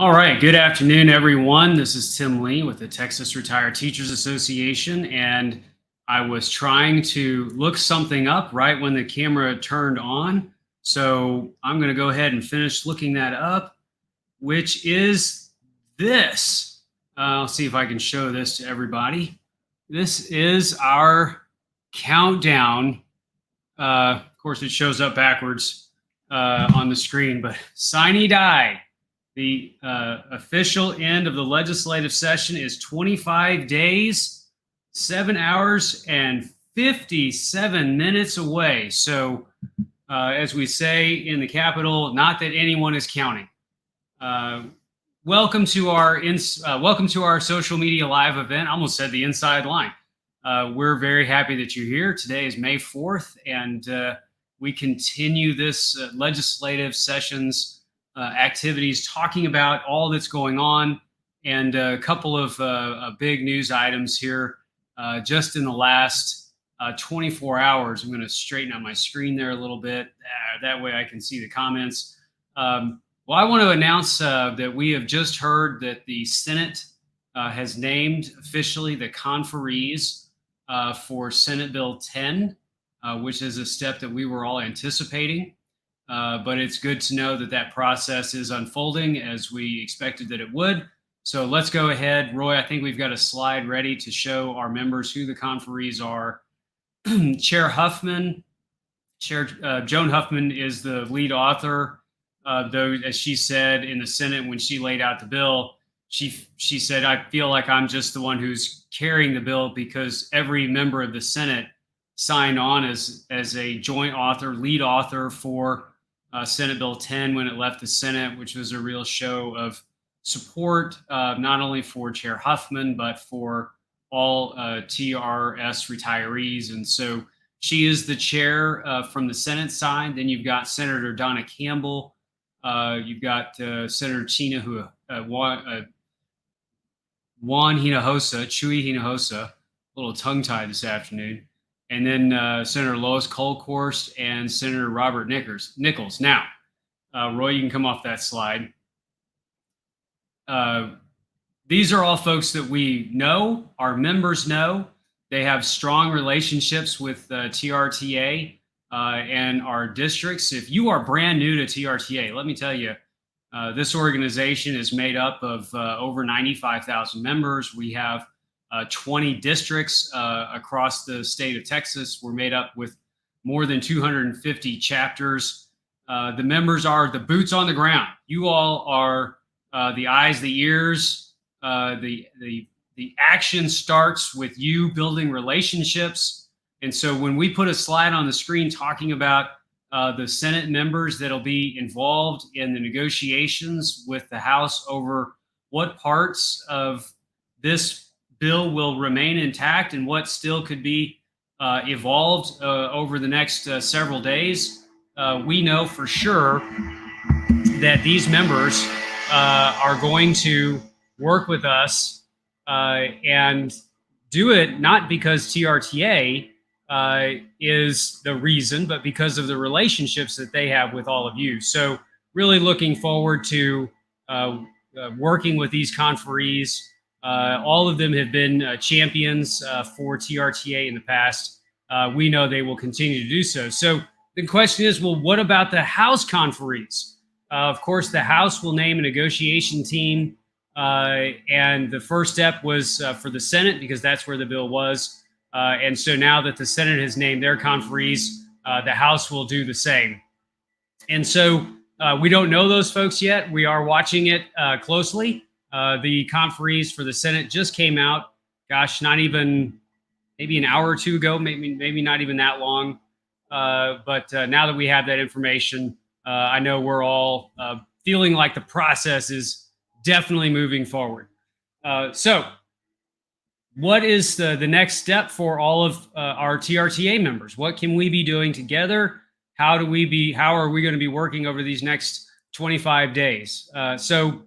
All right. Good afternoon, everyone. This is Tim Lee with the Texas Retired Teachers Association, and I was trying to look something up right when the camera turned on. So I'm going to go ahead and finish looking that up, which is this. I'll see if I can show this to everybody. This is our countdown. Of course, it shows up backwards on the screen, but sine die. The official end of the legislative session is 25 days, 7 hours, and 57 minutes away. So, as we say in the Capitol, not that anyone is counting. Welcome to our social media live event. I almost said the inside line. We're very happy that you're here. Today is May 4th, and we continue this legislative session's activities, talking about all that's going on, and a couple of big news items here just in the last 24 hours. I'm going to straighten out my screen there a little bit. That way I can see the comments. Well, I want to announce that we have just heard that the Senate has named officially the conferees for Senate Bill 10, which is a step that we were all anticipating. But it's good to know that that process is unfolding as we expected that it would. So let's go ahead. Roy, I think we've got a slide ready to show our members who the conferees are. Chair Huffman, Joan Huffman is the lead author, though, as she said in the Senate when she laid out the bill, she said, I feel like I'm just the one who's carrying the bill because every member of the Senate signed on as a joint author, lead author for Senate Bill 10 when it left the Senate, which was a real show of support, not only for Chair Huffman, but for all TRS retirees. And so she is the chair from the Senate side. Then you've got Senator Donna Campbell. You've got Senator Juan Hinojosa, Chuy Hinojosa, a little tongue-tied this afternoon. And then Senator Lois Kolkhorst and Senator Robert Nichols. Now, Roy, you can come off that slide. These are all folks that we know, our members know. They have strong relationships with TRTA and our districts. If you are brand new to TRTA, let me tell you, this organization is made up of over 95,000 members. We have 20 districts across the state of Texas. We're made up with more than 250 chapters. The members are the boots on the ground. You all are the eyes, the ears. The action starts with you building relationships. And so when we put a slide on the screen talking about the Senate members that'll be involved in the negotiations with the House over what parts of this bill will remain intact and what still could be evolved over the next several days, we know for sure that these members are going to work with us and do it not because TRTA is the reason, but because of the relationships that they have with all of you. So really looking forward to working with these conferees. All of them have been champions for TRTA in the past. We know they will continue to do so. So the question is, well, what about the House conferees? Of course, the House will name a negotiation team. And the first step was for the Senate, because that's where the bill was. And so now that the Senate has named their conferees, the House will do the same. And so we don't know those folks yet. We are watching it closely. The conferees for the Senate just came out, gosh, not even maybe an hour or two ago, maybe not even that long. But now that we have that information, I know we're all feeling like the process is definitely moving forward. So what is the next step for all of our TRTA members? What can we be doing together? How are we going to be working over these next 25 days? So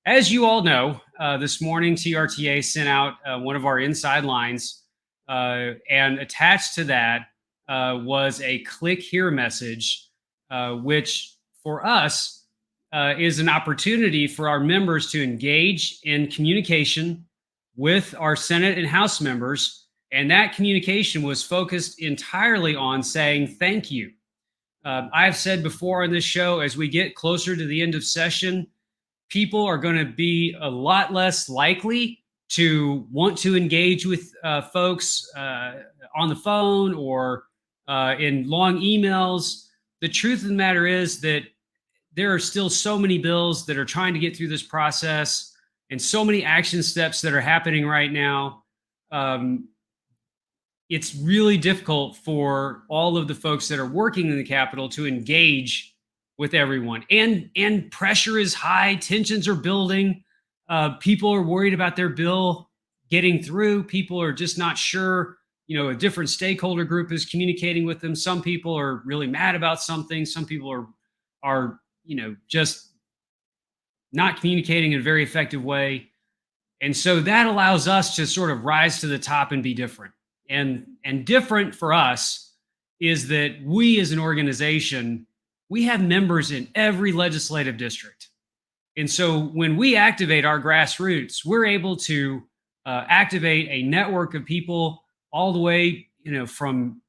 as you all know, this morning TRTA sent out one of our inside lines, and attached to that was a click here message, which for us is an opportunity for our members to engage in communication with our Senate and House members. And that communication was focused entirely on saying thank you. I've said before on this show, as we get closer to the end of session, people are going to be a lot less likely to want to engage with folks on the phone or in long emails. The truth of the matter is that there are still so many bills that are trying to get through this process and so many action steps that are happening right now. It's really difficult for all of the folks that are working in the Capitol to engage with everyone. And pressure is high, tensions are building. People are worried about their bill getting through. People are just not sure. A different stakeholder group is communicating with them. Some people are really mad about something. Some people are just not communicating in a very effective way. And so that allows us to sort of rise to the top and be different. And different for us is that we as an organization, we have members in every legislative district. And so when we activate our grassroots, we're able to activate a network of people all the way, from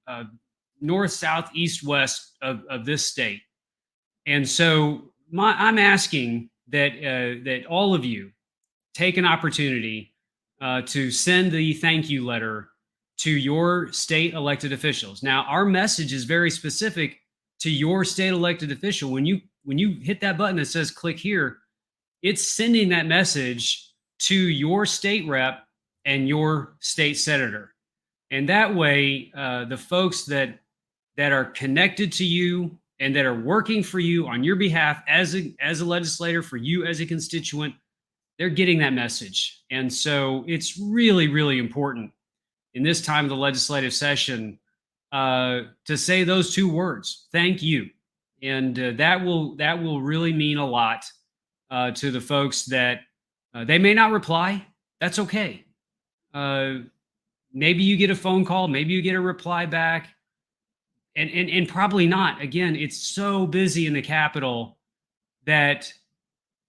north, south, east, west of this state. And so I'm asking that all of you take an opportunity to send the thank you letter to your state elected officials. Now, our message is very specific to your state elected official. When you hit that button that says click here, it's sending that message to your state rep and your state senator. And that way, the folks that are connected to you and that are working for you on your behalf as a legislator, for you as a constituent, they're getting that message. And so it's really, really important in this time of the legislative session to say those two words, thank you. And that will really mean a lot to the folks that they may not reply. That's okay. Maybe you get a phone call, maybe you get a reply back, and probably not. Again, it's so busy in the Capitol that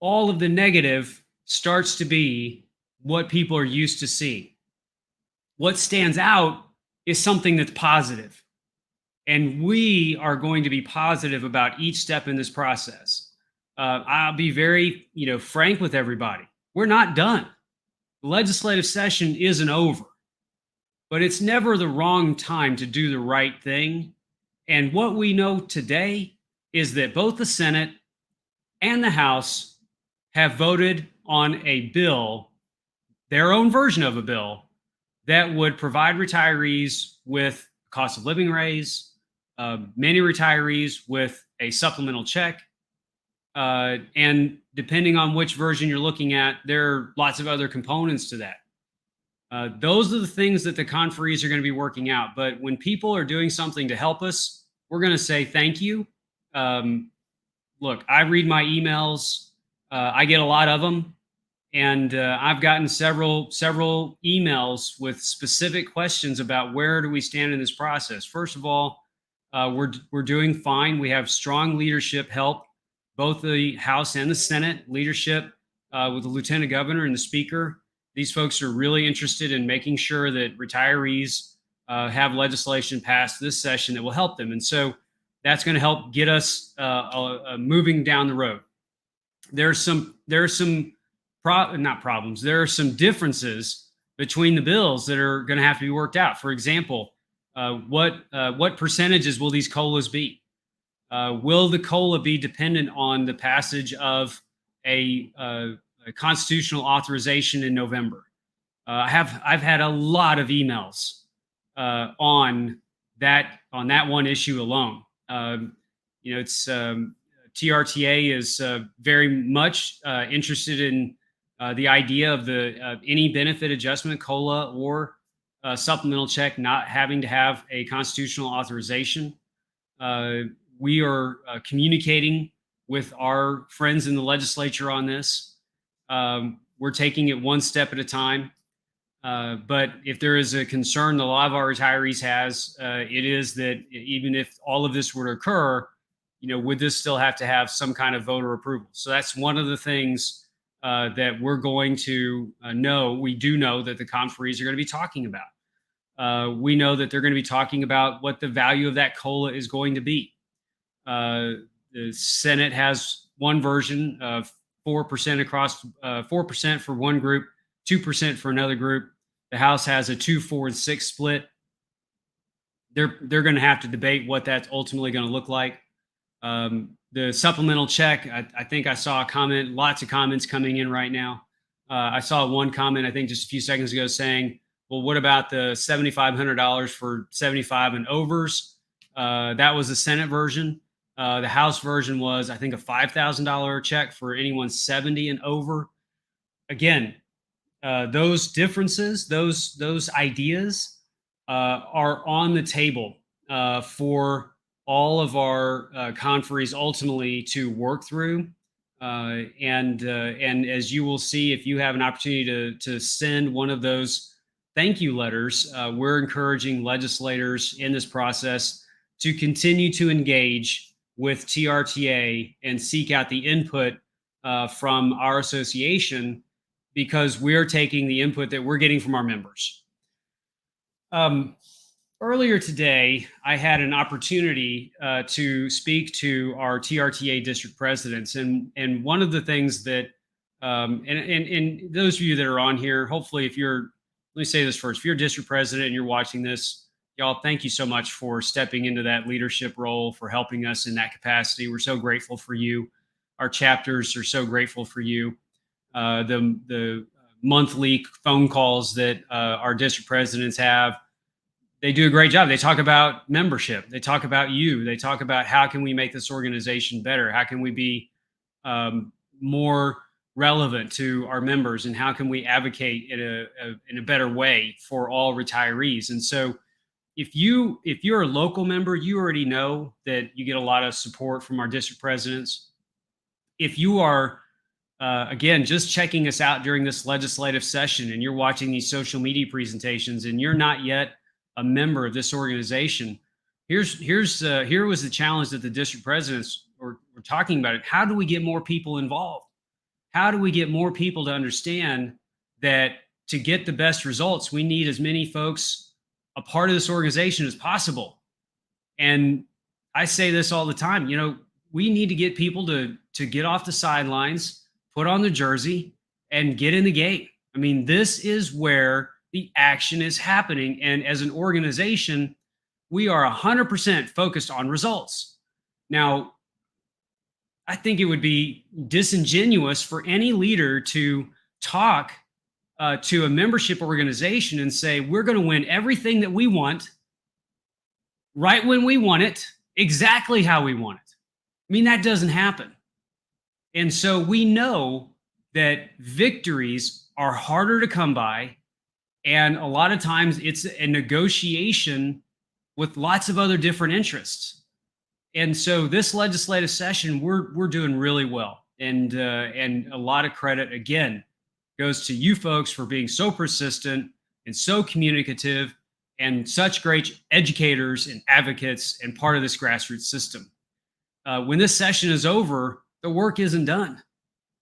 all of the negative starts to be what people are used to see. What stands out is something that's positive. And we are going to be positive about each step in this process. I'll be very, frank with everybody. We're not done. The legislative session isn't over, but it's never the wrong time to do the right thing. And what we know today is that both the Senate and the House have voted on a bill, their own version of a bill, that would provide retirees with cost of living raise, many retirees with a supplemental check. And depending on which version you're looking at, there are lots of other components to that. Those are the things that the conferees are going to be working out. But when people are doing something to help us, we're going to say thank you. Look, I read my emails. I get a lot of them. And I've gotten several emails with specific questions about where do we stand in this process. First of all, we're doing fine. We have strong leadership help, both the House and the Senate leadership with the Lieutenant Governor and the Speaker. These folks are really interested in making sure that retirees have legislation passed this session that will help them. And so that's going to help get us moving down the road. There are some not problems. There are some differences between the bills that are going to have to be worked out. For example, what percentages will these COLAs be? Will the COLA be dependent on the passage of a constitutional authorization in November? I've had a lot of emails on that one issue alone. It's TRTA is very much interested in the idea of any benefit adjustment, COLA or supplemental check, not having to have a constitutional authorization. We are communicating with our friends in the legislature on this. We're taking it one step at a time. But if there is a concern that a lot of our retirees has, it is that even if all of this were to occur, would this still have to have some kind of voter approval? So that's one of the things that we're going to know. We do know that the conferees are going to be talking about. We know that they're going to be talking about what the value of that COLA is going to be. The Senate has one version of 4% across 4% for one group, 2% for another group. The House has a 2, 4, and 6 split. They're going to have to debate what that's ultimately going to look like. The supplemental check, I think I saw a comment, lots of comments coming in right now. I saw one comment, I think just a few seconds ago, saying, well, what about the $7,500 for 75 and overs? That was the Senate version. The House version was, I think, a $5,000 check for anyone 70 and over. Again, those differences, those ideas are on the table for all of our conferees ultimately to work through. And as you will see, if you have an opportunity to send one of those thank you letters, we're encouraging legislators in this process to continue to engage with TRTA and seek out the input from our association, because we're taking the input that we're getting from our members. Earlier today, I had an opportunity to speak to our TRTA district presidents, and one of the things that, and those of you that are on here, hopefully, let me say this first, if you're a district president and you're watching this, y'all, thank you so much for stepping into that leadership role, for helping us in that capacity. We're so grateful for you. Our chapters are so grateful for you. The monthly phone calls that our district presidents have, they do a great job. They talk about membership. They talk about you. They talk about how can we make this organization better? How can we be more relevant to our members? And how can we advocate in a better way for all retirees? And so if you're a local member, you already know that you get a lot of support from our district presidents. If you are, again, just checking us out during this legislative session and you're watching these social media presentations and you're not yet a member of this organization, here was the challenge that the district presidents were talking about. It. How do we get more people involved? How do we get more people to understand that to get the best results, we need as many folks a part of this organization as possible? And I say this all the time, we need to get people to get off the sidelines, put on the jersey, and get in the game. I mean, this is where the action is happening. And as an organization, we are 100% focused on results. Now, I think it would be disingenuous for any leader to talk to a membership organization and say, we're going to win everything that we want, right when we want it, exactly how we want it. I mean, that doesn't happen. And so we know that victories are harder to come by. And a lot of times it's a negotiation with lots of other different interests. And so this legislative session, we're doing really well. And a lot of credit, again, goes to you folks for being so persistent and so communicative and such great educators and advocates and part of this grassroots system. When this session is over, the work isn't done.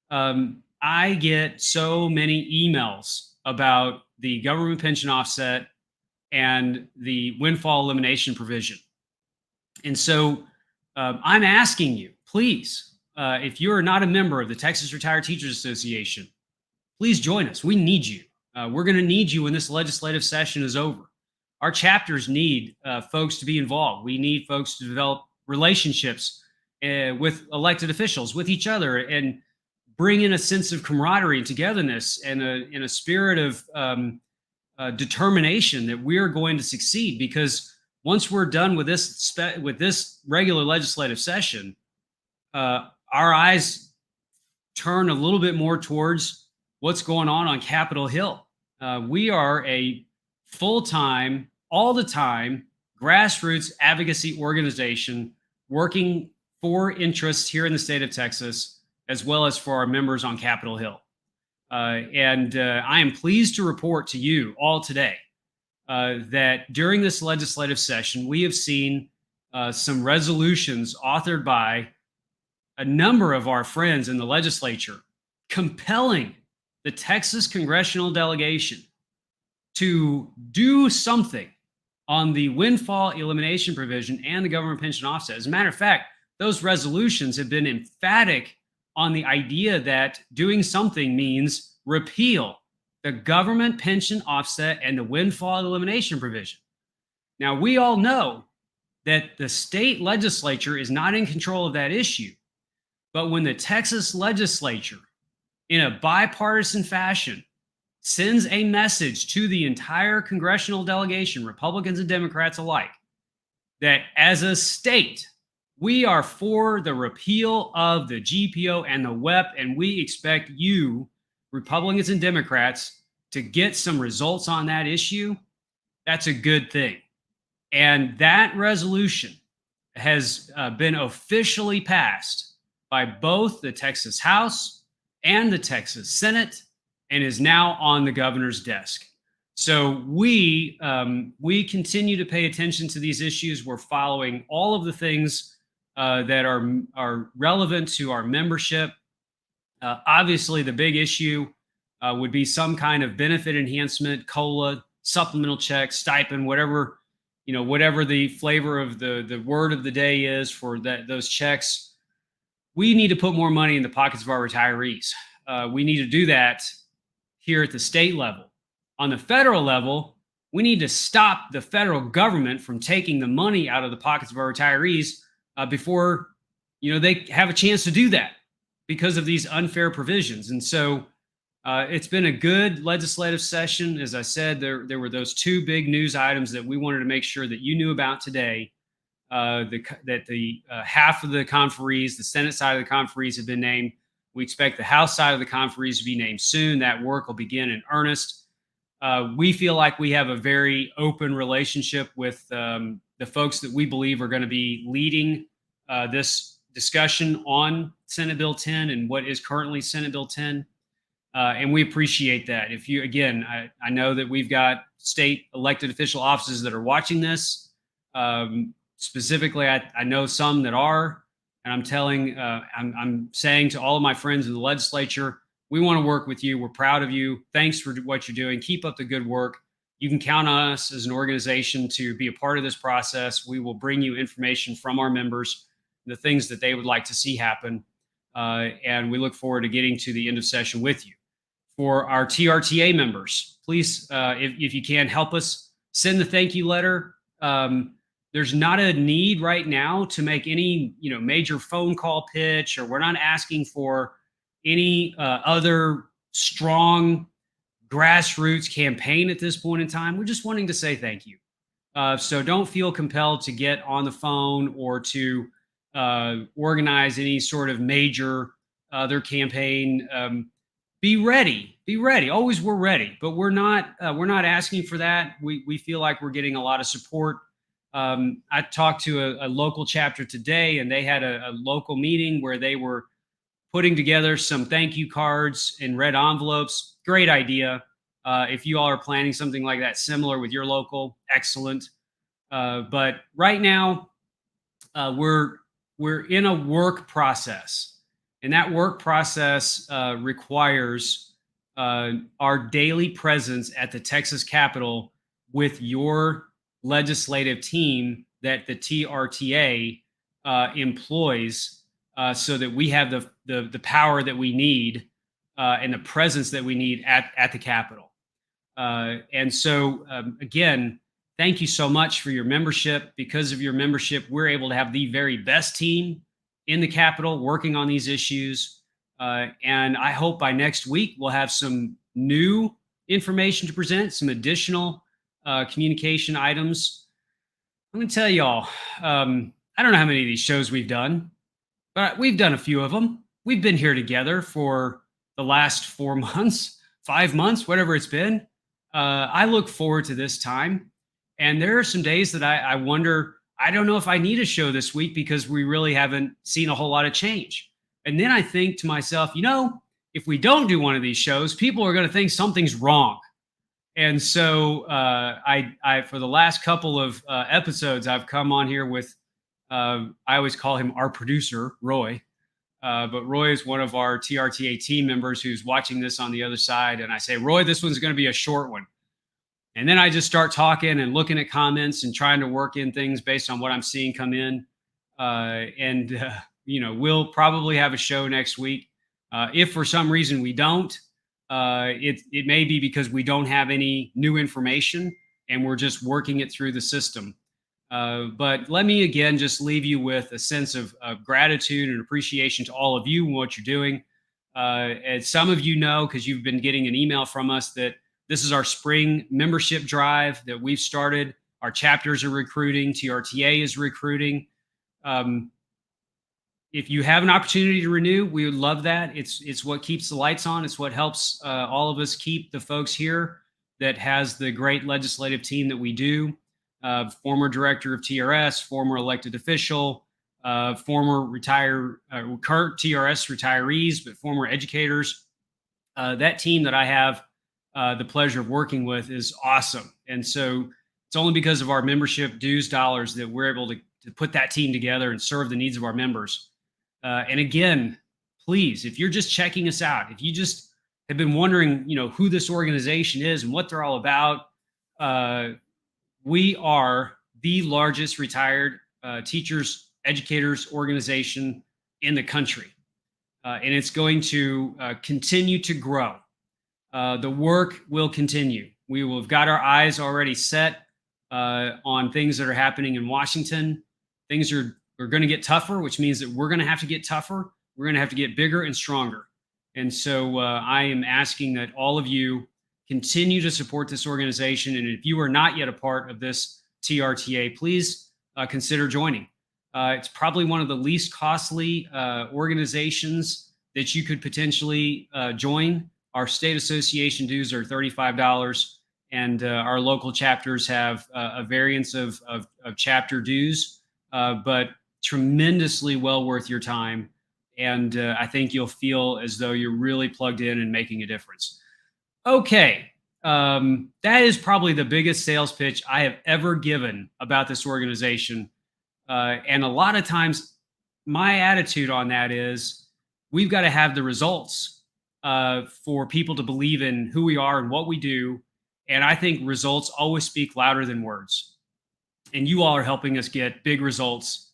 I get so many emails about the government pension offset and the windfall elimination provision. And so I'm asking you, please, if you're not a member of the Texas Retired Teachers Association, please join us. We need you. We're going to need you when this legislative session is over. Our chapters need folks to be involved. We need folks to develop relationships with elected officials, with each other, and bring in a sense of camaraderie and togetherness and in a spirit of determination that we are going to succeed. Because once we're done with this regular legislative session, our eyes turn a little bit more towards what's going on Capitol Hill. We are a full-time, all the time, grassroots advocacy organization working for interests here in the state of Texas, as well as for our members on Capitol Hill. And I am pleased to report to you all today that during this legislative session, we have seen some resolutions authored by a number of our friends in the legislature compelling the Texas congressional delegation to do something on the windfall elimination provision and the government pension offset. As a matter of fact, those resolutions have been emphatic on the idea that doing something means repeal the government pension offset and the windfall elimination provision. Now, we all know that the state legislature is not in control of that issue. But when the Texas legislature, in a bipartisan fashion, sends a message to the entire congressional delegation, Republicans and Democrats alike, that as a state, we are for the repeal of the GPO and the WEP, and we expect you, Republicans and Democrats, to get some results on that issue, that's a good thing. And that resolution has been officially passed by both the Texas House and the Texas Senate, and is now on the governor's desk. So we continue to pay attention to these issues. We're following all of the things that are relevant to our membership. Obviously, the big issue would be some kind of benefit enhancement, COLA, supplemental check, stipend, whatever the flavor of the word of the day is for those checks. We need to put more money in the pockets of our retirees. We need to do that here at the state level. On the federal level, we need to stop the federal government from taking the money out of the pockets of our retirees before they have a chance to do that because of these unfair provisions. And so it's been a good legislative session. As I said, there were those two big news items that we wanted to make sure that you knew about today. That the half of the conferees, the Senate side of the conferees, have been named. We expect the House side of the conferees to be named soon. That work will begin in earnest. We feel like we have a very open relationship with the folks that we believe are going to be leading this discussion on Senate Bill 10 and what is currently Senate Bill 10. And we appreciate that. I know that we've got state elected official offices that are watching this. Specifically, I know some that are. And I'm saying to all of my friends in the legislature, we want to work with you. We're proud of you. Thanks for what you're doing. Keep up the good work. You can count on us as an organization to be a part of this process. We will bring you information from our members, the things that they would like to see happen. And we look forward to getting to the end of session with you. For our TRTA members, please, if you can, help us send the thank you letter. There's not a need right now to make any, major phone call pitch, or we're not asking for any other strong grassroots campaign at this point in time. We're just wanting to say thank you. So don't feel compelled to get on the phone or to organize any sort of major other campaign. Be ready. Always, we're ready, but we're not asking for that. We feel like we're getting a lot of support. I talked to a local chapter today, and they had a local meeting where they were putting together some thank you cards in red envelopes. Great idea. If you all are planning something like that similar with your local, excellent. But right now, we're in a work process, and that work process requires our daily presence at the Texas Capitol with your legislative team that the TRTA employs, so that we have the power that we need and the presence that we need at the Capitol. And so, again, thank you so much for your membership. Because of your membership, we're able to have the very best team in the Capitol working on these issues. And I hope by next week we'll have some new information to present, some additional communication items. I'm going to tell y'all, I don't know how many of these shows we've done, but we've done a few of them. We've been here together for the last 4 months, 5 months, whatever it's been. I look forward to this time. And there are some days that I wonder, I don't know if I need a show this week because we really haven't seen a whole lot of change. And then I think to myself, if we don't do one of these shows, people are going to think something's wrong. And so I for the last couple of episodes, I've come on here with I always call him our producer, Roy. But Roy is one of our TRTA team members who's watching this on the other side. And I say, Roy, this one's going to be a short one. And then I just start talking and looking at comments and trying to work in things based on what I'm seeing come in. We'll probably have a show next week. If for some reason we don't, it may be because we don't have any new information and we're just working it through the system. But let me again just leave you with a sense of gratitude and appreciation to all of you and what you're doing. As some of you know, because you've been getting an email from us, that this is our spring membership drive that we've started. Our chapters are recruiting. TRTA is recruiting. If you have an opportunity to renew, we would love that. It's what keeps the lights on. It's what helps all of us keep the folks here that has the great legislative team that we do. Former director of TRS, former elected official, former current TRS retirees, but former educators. That team that I have the pleasure of working with is awesome. And so it's only because of our membership dues dollars that we're able to put that team together and serve the needs of our members. And again, please, if you're just checking us out, if you just have been wondering, who this organization is and what they're all about, we are the largest retired teachers, educators organization in the country. And it's going to continue to grow. The work will continue. We will have got our eyes already set on things that are happening in Washington. Things are going to get tougher, which means that we're going to have to get tougher. We're going to have to get bigger and stronger. And so I am asking that all of you continue to support this organization. And if you are not yet a part of this TRTA, please consider joining. It's probably one of the least costly organizations that you could potentially join. Our state association dues are $35, and our local chapters have a variance of chapter dues, but tremendously well worth your time. And I think you'll feel as though you're really plugged in and making a difference. Okay. That is probably the biggest sales pitch I have ever given about this organization. And a lot of times my attitude on that is we've got to have the results for people to believe in who we are and what we do. And I think results always speak louder than words. And you all are helping us get big results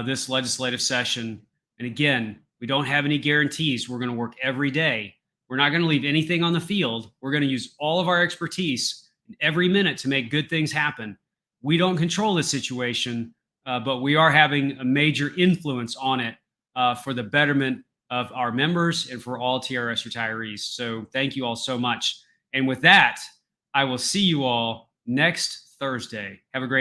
this legislative session. And again, we don't have any guarantees. We're going to work every day. We're not going to leave anything on the field. We're going to use all of our expertise every minute to make good things happen. We don't control the situation, but we are having a major influence on it for the betterment of our members and for all TRS retirees. So thank you all so much. And with that, I will see you all next Thursday. Have a great